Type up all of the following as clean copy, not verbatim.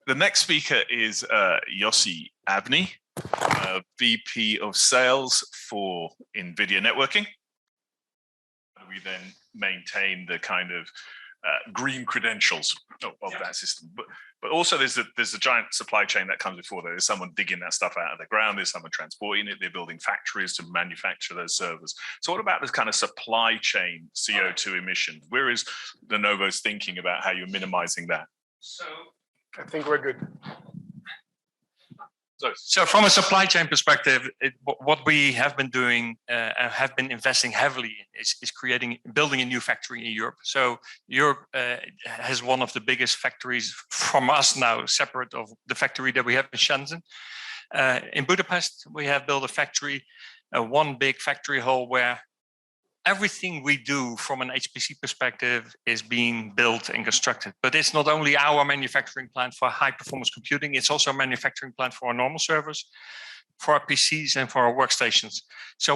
The next speaker is Yossi Abney, VP of Sales for NVidia Networking. We then maintain the kind of green credentials of that system. But also there's a giant supply chain that comes before there. There's someone digging that stuff out of the ground. There's someone transporting it. They're building factories to manufacture those servers. So what about this kind of supply chain CO2 emissions? Where is Lenovo's thinking about how you're minimizing that? So I think we're good. So from a supply chain perspective, what we have been doing and have been investing heavily in is building a new factory in Europe. So Europe has one of the biggest factories from us now, separate of the factory that we have in Shenzhen. In Budapest, we have built a factory, one big factory hall where everything we do from an HPC perspective is being built and constructed. But it's not only our manufacturing plant for high performance computing, it's also a manufacturing plant for our normal servers, for our PCs and for our workstations. So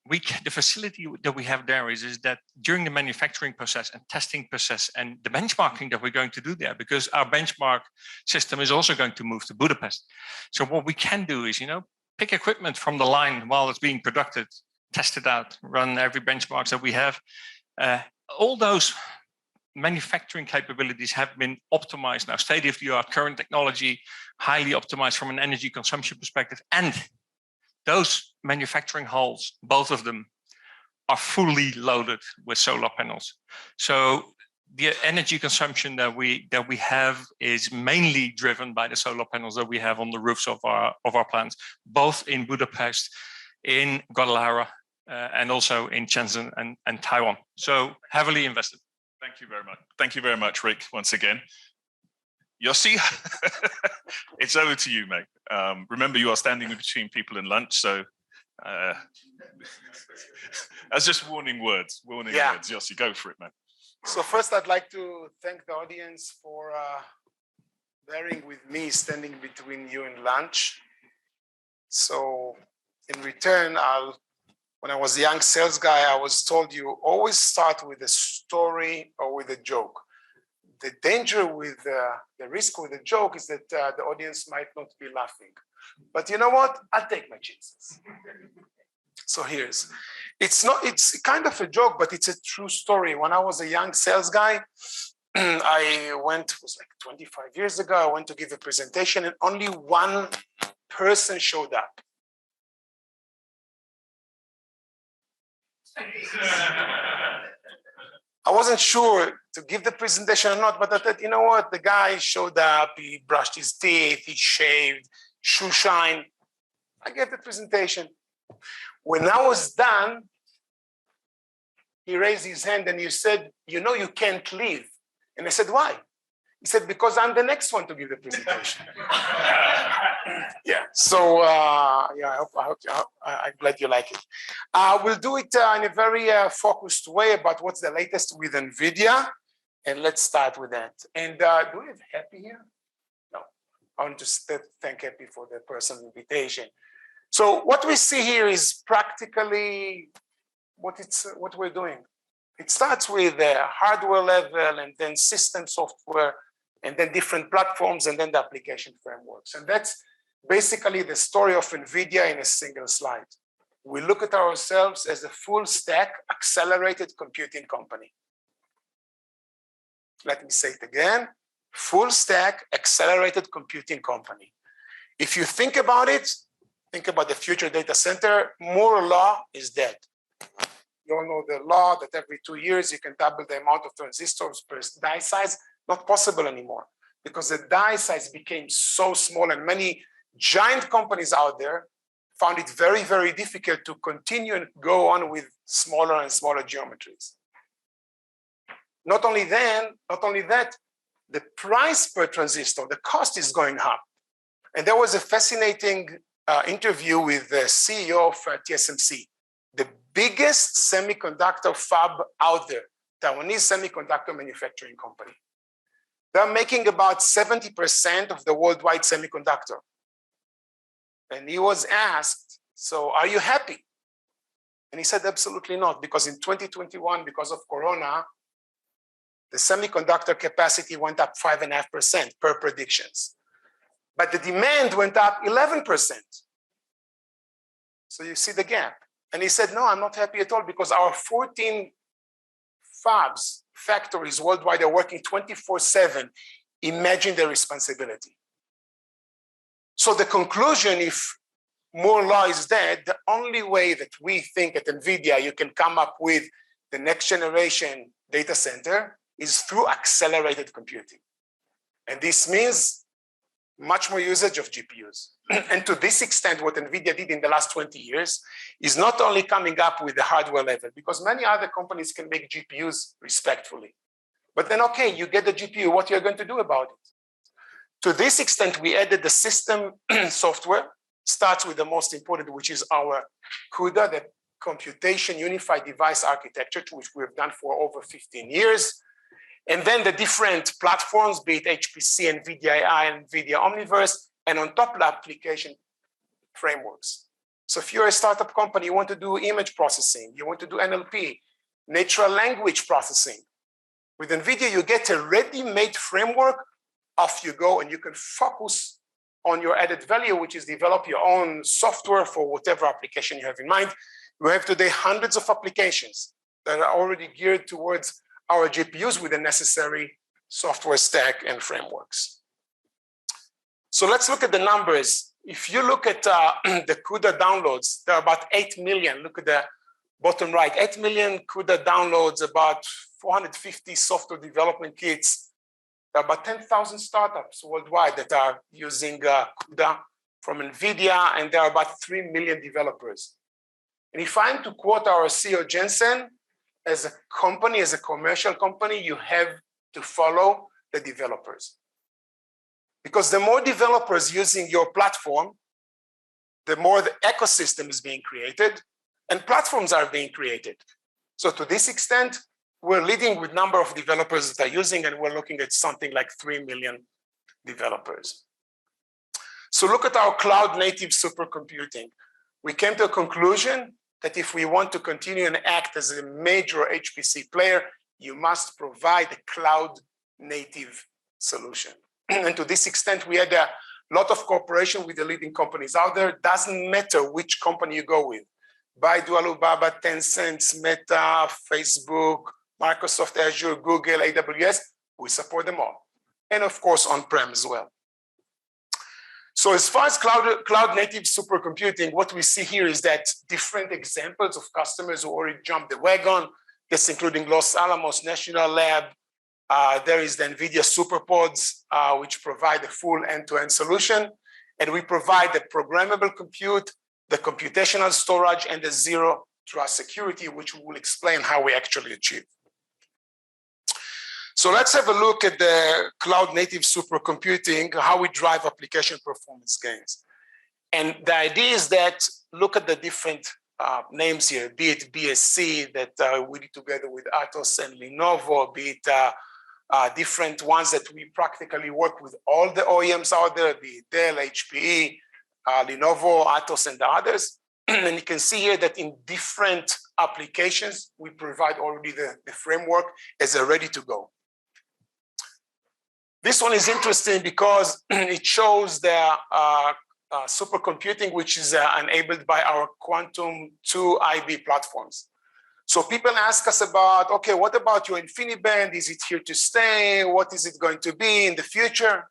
the facility that we have there is that during the manufacturing process and testing process and the benchmarking that we're going to do there, because our benchmark system is also going to move to Budapest. So what we can do is, pick equipment from the line while it's being produced, test it out, run every benchmarks that we have. All those manufacturing capabilities have been optimized now, state-of-the-art, current technology, highly optimized from an energy consumption perspective. And those manufacturing halls, both of them, are fully loaded with solar panels. So the energy consumption that we have is mainly driven by the solar panels that we have on the roofs of our plants, both in Budapest, in Guadalajara, and also in Shenzhen and Taiwan. So heavily invested. Thank you very much. Thank you very much, Rick, once again. Yossi, it's over to you, mate. Remember, you are standing in between people in lunch, so that's just warning words. Warning words. Yossi, go for it, man. So first, I'd like to thank the audience for bearing with me standing between you and lunch. So in return, when I was a young sales guy, I was told you always start with a story or with a joke. The danger with the risk with a joke is that the audience might not be laughing. But you know what? I'll take my chances. So it's kind of a joke, but it's a true story. When I was a young sales guy, it was like 25 years ago, I went to give a presentation and only one person showed up. I wasn't sure to give the presentation or not, but I thought, you know what? The guy showed up, he brushed his teeth, he shaved, shoe shine. I gave the presentation. When I was done, he raised his hand and he said, you can't leave. And I said, why? He said, because I'm the next one to give the presentation. Yeah, so I'm glad you like it. We'll do it in a very focused way about what's the latest with NVIDIA. And let's start with that. And do we have Happy here? No, I want to thank Happy for the personal invitation. So what we see here is practically what we're doing. It starts with the hardware level and then system software and then different platforms and then the application frameworks. And that's basically the story of NVIDIA in a single slide. We look at ourselves as a full stack accelerated computing company. Let me say it again, full stack accelerated computing company. If you think about it, think about the future data center, Moore's law is dead. You all know the law that every 2 years you can double the amount of transistors per die size. Not possible anymore because the die size became so small and many giant companies out there found it very, very difficult to continue and go on with smaller and smaller geometries. Not only that, the price per transistor, the cost is going up. And there was a fascinating interview with the CEO of TSMC, the biggest semiconductor fab out there, Taiwanese semiconductor manufacturing company. They're making about 70% of the worldwide semiconductor. And he was asked, so are you happy? And he said, absolutely not, because in 2021, because of Corona, the semiconductor capacity went up 5.5% per predictions. but the demand went up 11%. So you see the gap. And he said, no, I'm not happy at all because our 14 factories worldwide are working 24/7. Imagine the responsibility. So the conclusion, if Moore's law is dead, the only way that we think at NVIDIA you can come up with the next generation data center is through accelerated computing. And this means much more usage of GPUs. And to this extent, what NVIDIA did in the last 20 years is not only coming up with the hardware level, because many other companies can make GPUs respectfully. But then, okay, you get the GPU, what you're going to do about it? To this extent, we added the system software, starts with the most important, which is our CUDA, the Computation Unified Device Architecture, which we've done for over 15 years. And then the different platforms, be it HPC, NVIDIA AI, and NVIDIA Omniverse, and on top the application frameworks. So if you're a startup company, you want to do image processing, you want to do NLP, natural language processing. With NVIDIA, you get a ready-made framework, off you go, and you can focus on your added value, which is develop your own software for whatever application you have in mind. We have today hundreds of applications that are already geared towards our GPUs with the necessary software stack and frameworks. So let's look at the numbers. If you look at the CUDA downloads, there are about 8 million. Look at the bottom right, 8 million CUDA downloads, about 450 software development kits. There are about 10,000 startups worldwide that are using CUDA from NVIDIA, and there are about 3 million developers. And if I'm to quote our CEO, Jensen, as a company, as a commercial company, you have to follow the developers. Because the more developers using your platform, the more the ecosystem is being created and platforms are being created. So to this extent, we're leading with number of developers that are using, and we're looking at something like 3 million developers. So look at our cloud native supercomputing. We came to a conclusion that if we want to continue and act as a major HPC player, you must provide a cloud native solution. And to this extent, we had a lot of cooperation with the leading companies out there. Doesn't matter which company you go with. Baidu, Alibaba, Tencent, Meta, Facebook, Microsoft Azure, Google, AWS, we support them all. And of course, on-prem as well. So as far as cloud native supercomputing, what we see here is that different examples of customers who already jumped the wagon, this including Los Alamos National Lab. There is the NVIDIA SuperPods, which provide a full end-to-end solution. And we provide the programmable compute, the computational storage, and the zero trust security, which we will explain how we actually achieve. So let's have a look at the cloud native supercomputing, how we drive application performance gains. And the idea is that, look at the different names here, be it BSC that we did together with Atos and Lenovo, be it different ones that we practically work with all the OEMs out there, be it Dell, HPE, Lenovo, Atos, and the others. And you can see here that in different applications, we provide already the framework as a ready to go. This one is interesting because it shows the supercomputing, which is enabled by our Quantum 2 IB platforms. So people ask us about, okay, what about your InfiniBand? Is it here to stay? What is it going to be in the future?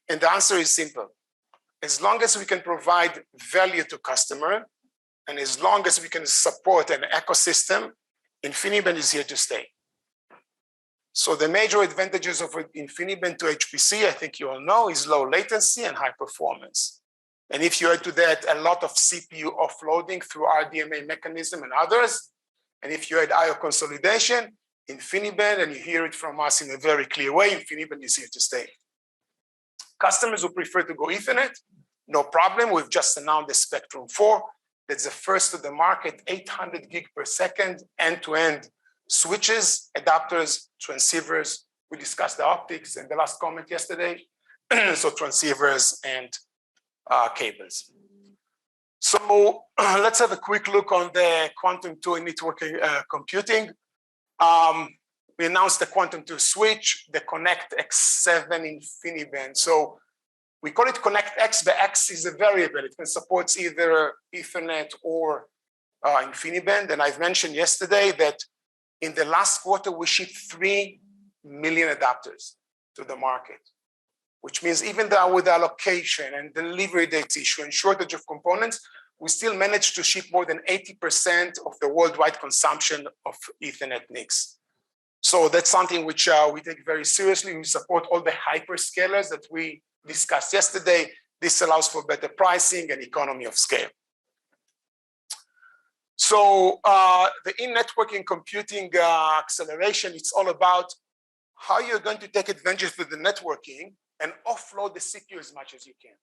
And the answer is simple. As long as we can provide value to customer, and as long as we can support an ecosystem, InfiniBand is here to stay. So the major advantages of InfiniBand to HPC, I think you all know, is low latency and high performance. And if you add to that a lot of CPU offloading through RDMA mechanism and others, and if you add I/O consolidation, InfiniBand, and you hear it from us in a very clear way, InfiniBand is here to stay. Customers who prefer to go Ethernet, no problem. We've just announced the Spectrum 4. That's the first to the market, 800 gig per second, end-to-end switches, adapters, transceivers. We discussed the optics in the last comment yesterday. So transceivers and cables. So let's have a quick look on the Quantum 2 networking computing. We announced the Quantum 2 switch, the Connect X7 InfiniBand. So We call it Connect X. The X is a variable. It can support either Ethernet or InfiniBand. And I've mentioned yesterday that in the last quarter, we shipped 3 million adapters to the market, which means even though with allocation and delivery date issue and shortage of components, we still managed to ship more than 80% of the worldwide consumption of Ethernet NICs. So that's something which we take very seriously. We support all the hyperscalers that we discussed yesterday. This allows for better pricing and economy of scale. So the in-networking computing acceleration, it's all about how you're going to take advantage of the networking and offload the CPU as much as you can.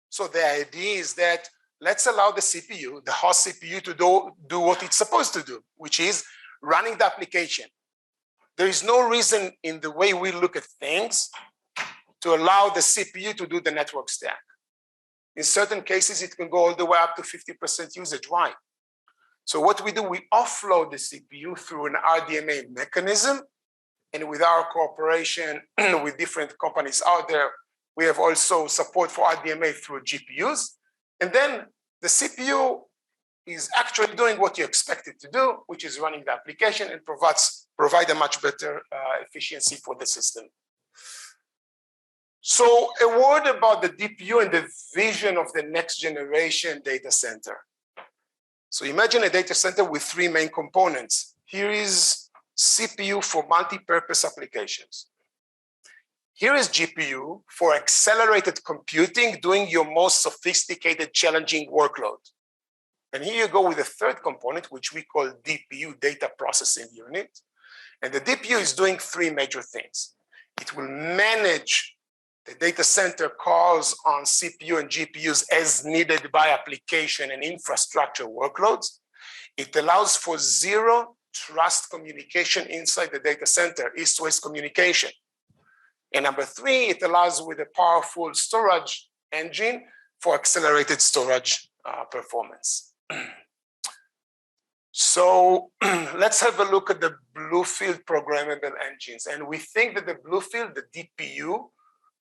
So the idea is that let's allow the CPU, the host CPU, to do what it's supposed to do, which is running the application. There is no reason in the way we look at things to allow the CPU to do the network stack. In certain cases, it can go all the way up to 50% usage. Why? So what we do, we offload the CPU through an RDMA mechanism. And with our cooperation with different companies out there, we have also support for RDMA through GPUs. And then the CPU is actually doing what you expect it to do, which is running the application and provide a much better efficiency for the system. So a word about the DPU and the vision of the next generation data center. So imagine a data center with 3 main components. Here is CPU for multi-purpose applications. Here is GPU for accelerated computing, doing your most sophisticated, challenging workload. And here you go with the third component, which we call DPU, data processing unit. And the DPU is doing 3 major things. It will manage the data center calls on CPU and GPUs as needed by application and infrastructure workloads. It allows for zero trust communication inside the data center, east-west communication. And number 3, it allows with a powerful storage engine for accelerated storage performance. So let's have a look at the Bluefield programmable engines. And we think that the Bluefield, the DPU,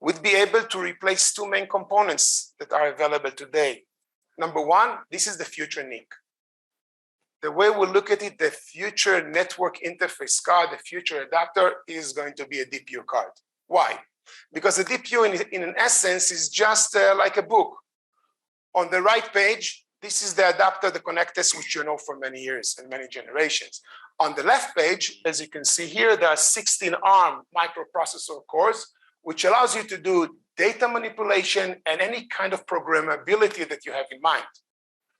would be able to replace 2 main components that are available today. Number 1, this is the future NIC. The way we look at it, the future network interface card, the future adapter is going to be a DPU card. Why? Because the DPU in an essence is just like a book. On the right page, this is the adapter, the connectors, which you know for many years and many generations. On the left page, as you can see here, there are 16 ARM microprocessor cores, which allows you to do data manipulation and any kind of programmability that you have in mind.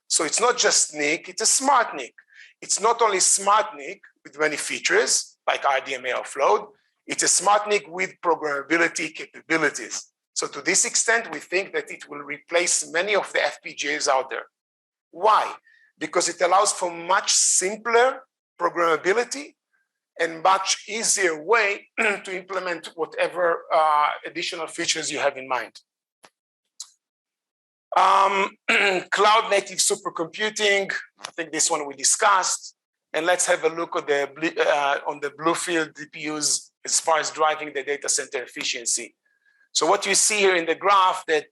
So it's not just NIC, it's a smart NIC. It's not only smart NIC with many features, like RDMA offload, it's a smart NIC with programmability capabilities. So to this extent, we think that it will replace many of the FPGAs out there. Why? Because it allows for much simpler programmability and much easier way to implement whatever additional features you have in mind. Cloud native supercomputing, I think this one we discussed. And let's have a look at on the Bluefield DPUs as far as driving the data center efficiency. So what you see here in the graph that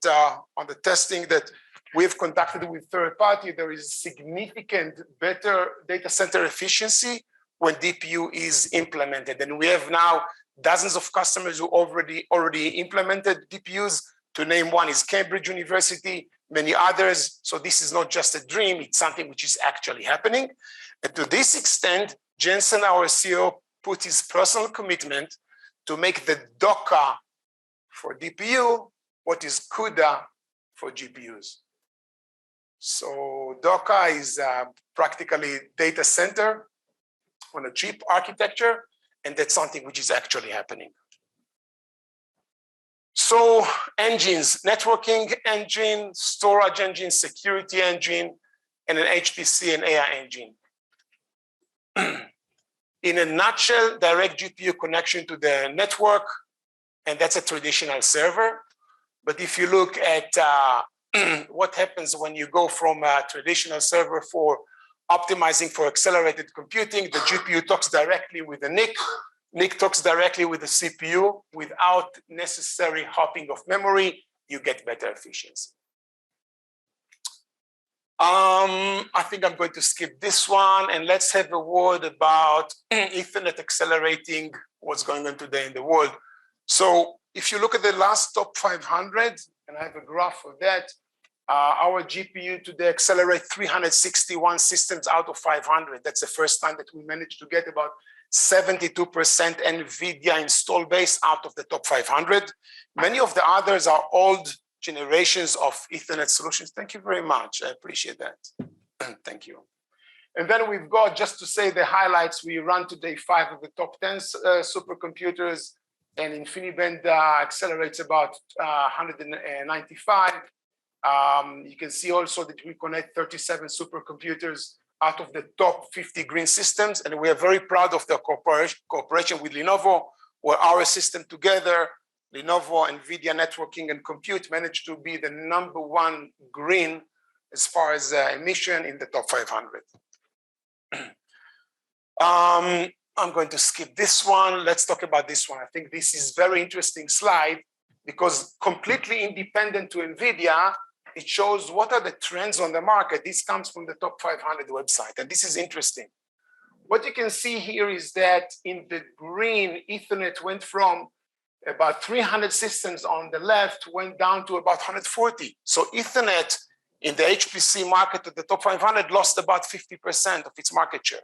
on the testing that we've conducted with third party, there is significant better data center efficiency when DPU is implemented. And we have now dozens of customers who already implemented DPUs. To name one is Cambridge University, many others. So this is not just a dream, it's something which is actually happening. And to this extent, Jensen, our CEO, put his personal commitment to make the Docker for DPU what is CUDA for GPUs. So Docker is practically data center on a chip architecture, and that's something which is actually happening. So engines, networking engine, storage engine, security engine, and an HPC and AI engine. In a nutshell, direct GPU connection to the network, and that's a traditional server. But if you look at what happens when you go from a traditional server for optimizing for accelerated computing, the GPU talks directly with the NIC. NIC talks directly with the CPU without necessary hopping of memory, you get better efficiency. I think I'm going to skip this one, and let's have a word about Ethernet accelerating what's going on today in the world. So if you look at the last top 500, and I have a graph of that, our GPU today accelerate 361 systems out of 500. That's the first time that we managed to get about 72% NVidia install base out of the top 500. Many of the others are old generations of Ethernet solutions. Thank you very much. I appreciate that. Thank you. And then we've got, just to say the highlights, we run today 5 of the top 10 supercomputers, and InfiniBand accelerates about 195. You can see also that we connect 37 supercomputers out of the top 50 green systems, and we are very proud of the cooperation with Lenovo, where our system together, Lenovo, NVidia networking and compute, managed to be the #1 green as far as emission in the top 500. I'm going to skip this one. Let's talk about this one. I think this is very interesting slide because completely independent to NVIDIA, it shows what are the trends on the market. This comes from the top 500 website, and this is interesting. What you can see here is that in the green, Ethernet went from about 300 systems on the left, went down to about 140. So Ethernet in the HPC market at the top 500 lost about 50% of its market share.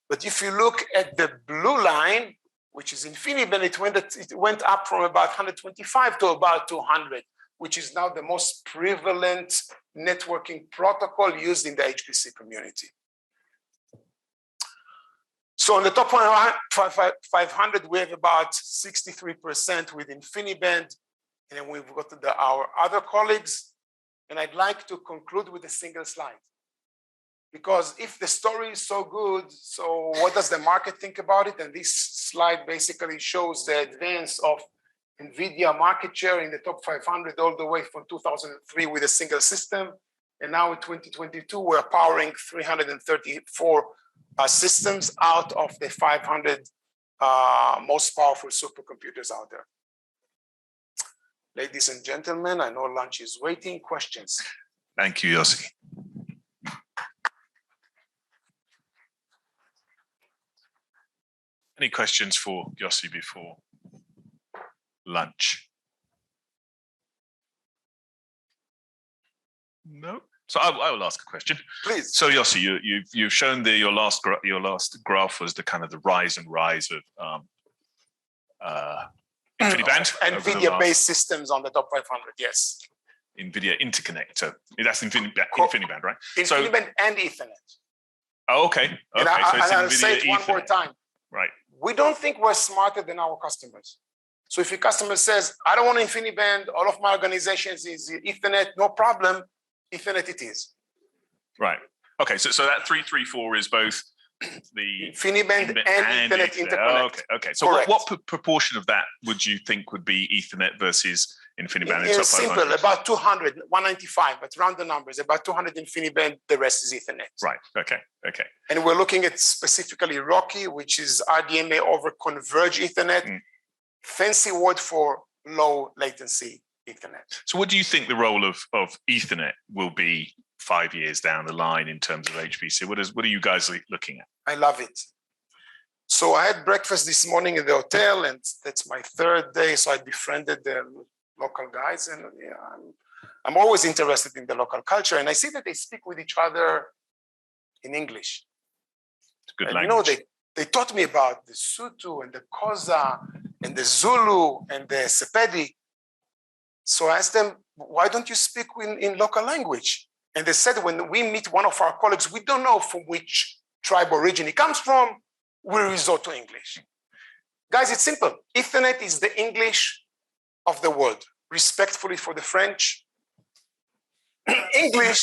But if you look at the blue line, which is InfiniBand, it went up from about 125 to about 200, which is now the most prevalent networking protocol used in the HPC community. So on the top 500, we have about 63% with InfiniBand, and then we've got our other colleagues. And I'd like to conclude with a single slide. Because if the story is so good, so what does the market think about it? And this slide basically shows the advance of NVIDIA market share in the top 500 all the way from 2003 with a single system. And now in 2022, we're powering 334 systems out of the 500 most powerful supercomputers out there. Ladies and gentlemen, I know lunch is waiting. Questions? Thank you, Yossi. Any questions for Yossi before lunch? No. So I will ask a question. Please. So Yossi, you've shown your last graph was the kind of the rise of InfiniBand. NVIDIA-based systems on the top 500. Yes. NVIDIA interconnect. So that's InfiniBand, right? InfiniBand and Ethernet. Oh, okay. Okay. And I'll say it one more time. Right. We don't think we're smarter than our customers. So if your customer says, I don't want InfiniBand, all of my organizations is Ethernet, no problem, Ethernet it is. Right. Okay. So that 334 is both the InfiniBand and Ethernet interconnect. Okay. So what proportion of that would you think would be Ethernet versus InfiniBand? It's simple, about 200, 195, but round the numbers, about 200 InfiniBand, the rest is Ethernet. Right, okay. And we're looking at specifically RoCE, which is RDMA over converged Ethernet, fancy word for low latency Ethernet. So what do you think the role of Ethernet will be 5 years down the line in terms of HPC? What are you guys looking at? I love it. So I had breakfast this morning in the hotel, and that's my 3rd day. So I befriended the local guys, and I'm always interested in the local culture. And I see that they speak with each other in English. It's a good and language. You know, they taught me about the Sutu and the Koza and the Zulu and the Sepedi. So I asked them, why don't you speak in local language? And they said, when we meet one of our colleagues, we don't know from which tribe or region he comes from, we resort to English. Guys, it's simple. Ethernet is the English of the world. Respectfully for the French. English,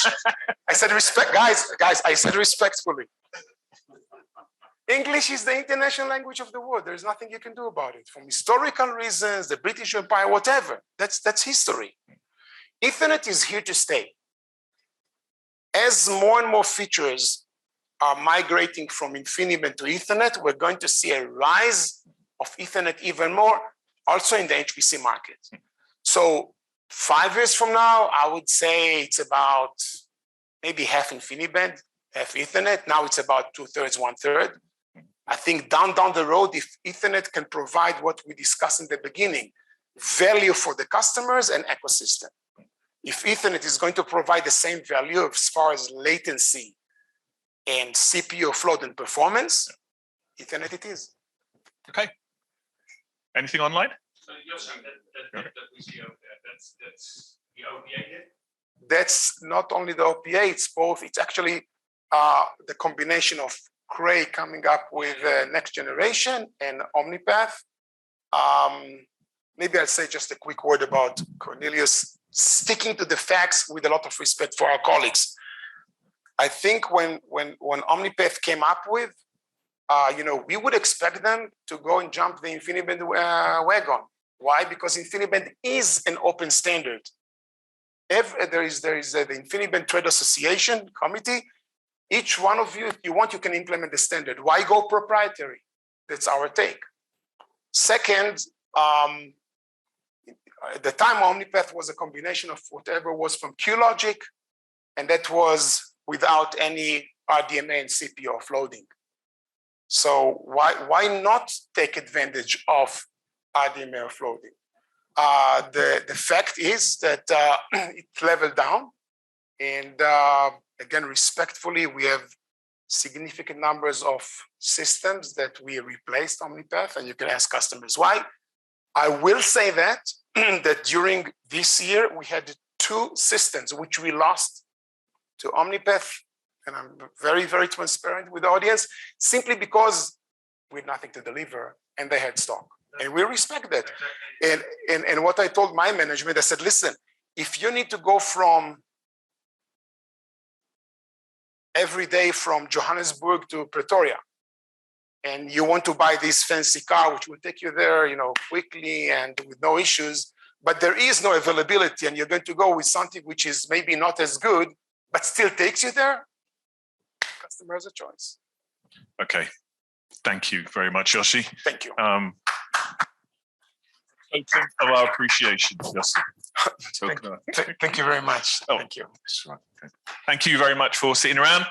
I said respect, guys, I said respectfully. English is the international language of the world. There's nothing you can do about it. From historical reasons, the British Empire, whatever. That's history. Ethernet is here to stay. As more and more features are migrating from InfiniBand to Ethernet, we're going to see a rise of Ethernet even more, also in the HPC market. So 5 years from now, I would say it's about maybe half InfiniBand, half Ethernet. Now it's about 2/3, 1/3. I think down the road, if Ethernet can provide what we discussed in the beginning, value for the customers and ecosystem. If Ethernet is going to provide the same value as far as latency and CPU offload and performance, Ethernet it is. Okay. Anything online? So Yossi, that we see over there, that's the OPA hit? That's not only the OPA, it's both. It's actually the combination of Cray coming up with next generation and OmniPath. Maybe I'll say just a quick word about Cornelius sticking to the facts with a lot of respect for our colleagues. I think when OmniPath came up with, we would expect them to go and jump the InfiniBand wagon. Why? Because InfiniBand is an open standard. There is the InfiniBand Trade Association committee. Each one of you, if you want, you can implement the standard. Why go proprietary? That's our take. Second, at the time, OmniPath was a combination of whatever was from QLogic, and that was without any RDMA and CPU offloading. So why not take advantage of RDMA offloading? The fact is that it leveled down, and again, respectfully, we have significant numbers of systems that we replaced OmniPath, and you can ask customers why. I will say that during this year, we had 2 systems which we lost to OmniPath, and I'm very, very transparent with the audience, simply because we had nothing to deliver and they had stock. And we respect that. And what I told my management, I said, listen, if you need to go from every day from Johannesburg to Pretoria, and you want to buy this fancy car, which will take you there, quickly and with no issues, but there is no availability, and you're going to go with something which is maybe not as good, but still takes you there, customer has a choice. Okay. Thank you very much, Yossi. Thank you. Of our appreciation, Yossi. Thank you very much. Oh. Thank you. Thank you very much for sitting around.